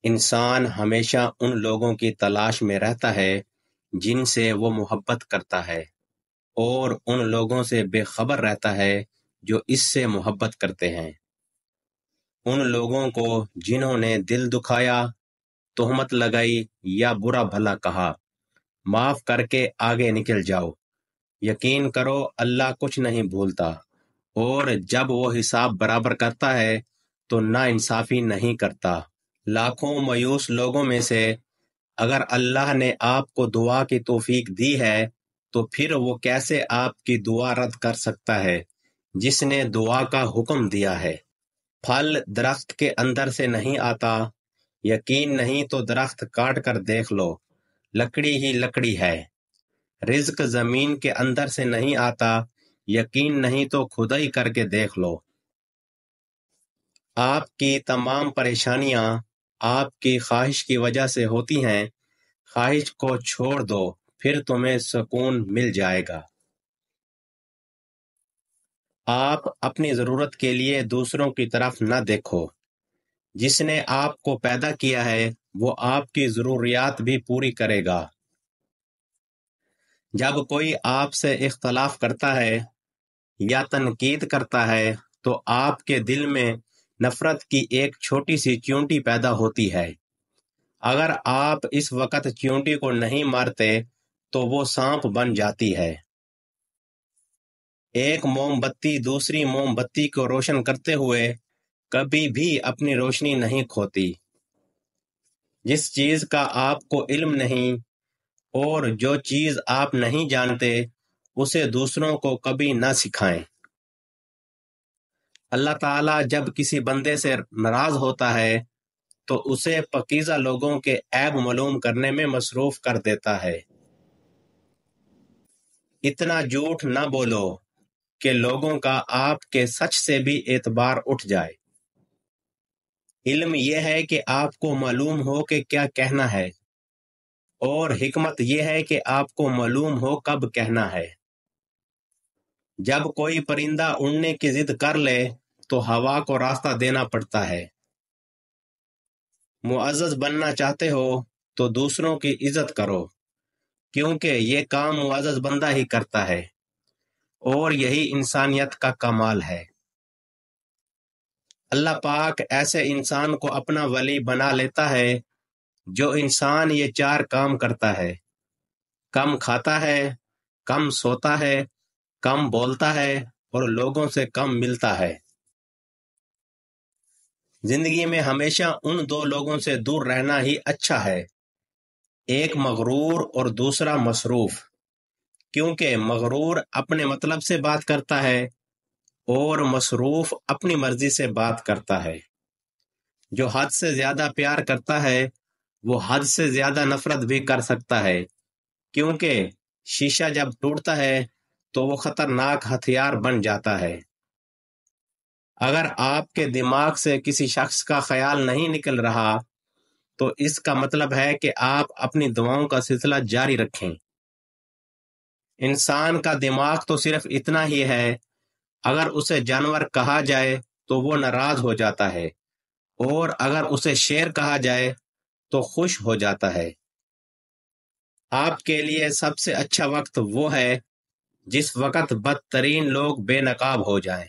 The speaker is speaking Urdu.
انسان ہمیشہ ان لوگوں کی تلاش میں رہتا ہے جن سے وہ محبت کرتا ہے، اور ان لوگوں سے بے خبر رہتا ہے جو اس سے محبت کرتے ہیں۔ ان لوگوں کو جنہوں نے دل دکھایا، تہمت لگائی یا برا بھلا کہا، معاف کر کے آگے نکل جاؤ۔ یقین کرو اللہ کچھ نہیں بھولتا، اور جب وہ حساب برابر کرتا ہے تو نا انصافی نہیں کرتا۔ لاکھوں مایوس لوگوں میں سے اگر اللہ نے آپ کو دعا کی توفیق دی ہے تو پھر وہ کیسے آپ کی دعا رد کر سکتا ہے جس نے دعا کا حکم دیا ہے؟ پھل درخت کے اندر سے نہیں آتا، یقین نہیں تو درخت کاٹ کر دیکھ لو، لکڑی ہی لکڑی ہے۔ رزق زمین کے اندر سے نہیں آتا، یقین نہیں تو کھدائی کر کے دیکھ لو۔ آپ کی تمام پریشانیاں آپ کی خواہش کی وجہ سے ہوتی ہیں، خواہش کو چھوڑ دو، پھر تمہیں سکون مل جائے گا۔ آپ اپنی ضرورت کے لیے دوسروں کی طرف نہ دیکھو۔ جس نے آپ کو پیدا کیا ہے وہ آپ کی ضروریات بھی پوری کرے گا۔ جب کوئی آپ سے اختلاف کرتا ہے یا تنقید کرتا ہے تو آپ کے دل میں نفرت کی ایک چھوٹی سی چیونٹی پیدا ہوتی ہے۔ اگر آپ اس وقت چیونٹی کو نہیں مارتے تو وہ سانپ بن جاتی ہے۔ ایک موم بتی دوسری موم بتی کو روشن کرتے ہوئے کبھی بھی اپنی روشنی نہیں کھوتی۔ جس چیز کا آپ کو علم نہیں اور جو چیز آپ نہیں جانتے اسے دوسروں کو کبھی نہ سکھائیں۔ اللہ تعالیٰ جب کسی بندے سے ناراض ہوتا ہے تو اسے پاکیزہ لوگوں کے عیب معلوم کرنے میں مصروف کر دیتا ہے۔ اتنا جھوٹ نہ بولو کہ لوگوں کا آپ کے سچ سے بھی اعتبار اٹھ جائے۔ علم یہ ہے کہ آپ کو معلوم ہو کہ کیا کہنا ہے، اور حکمت یہ ہے کہ آپ کو معلوم ہو کب کہنا ہے۔ جب کوئی پرندہ اڑنے کی ضد کر لے تو ہوا کو راستہ دینا پڑتا ہے۔ معزز بننا چاہتے ہو تو دوسروں کی عزت کرو، کیونکہ یہ کام معزز بندہ ہی کرتا ہے، اور یہی انسانیت کا کمال ہے۔ اللہ پاک ایسے انسان کو اپنا ولی بنا لیتا ہے جو انسان یہ 4 کام کرتا ہے: کم کھاتا ہے، کم سوتا ہے، کم بولتا ہے اور لوگوں سے کم ملتا ہے۔ زندگی میں ہمیشہ ان 2 لوگوں سے دور رہنا ہی اچھا ہے، ایک مغرور اور دوسرا مصروف، کیونکہ مغرور اپنے مطلب سے بات کرتا ہے اور مصروف اپنی مرضی سے بات کرتا ہے۔ جو حد سے زیادہ پیار کرتا ہے وہ حد سے زیادہ نفرت بھی کر سکتا ہے، کیونکہ شیشہ جب ٹوٹتا ہے تو وہ خطرناک ہتھیار بن جاتا ہے۔ اگر آپ کے دماغ سے کسی شخص کا خیال نہیں نکل رہا تو اس کا مطلب ہے کہ آپ اپنی دعاؤں کا سلسلہ جاری رکھیں۔ انسان کا دماغ تو صرف اتنا ہی ہے، اگر اسے جانور کہا جائے تو وہ ناراض ہو جاتا ہے، اور اگر اسے شیر کہا جائے تو خوش ہو جاتا ہے۔ آپ کے لیے سب سے اچھا وقت وہ ہے جس وقت بدترین لوگ بے نقاب ہو جائیں۔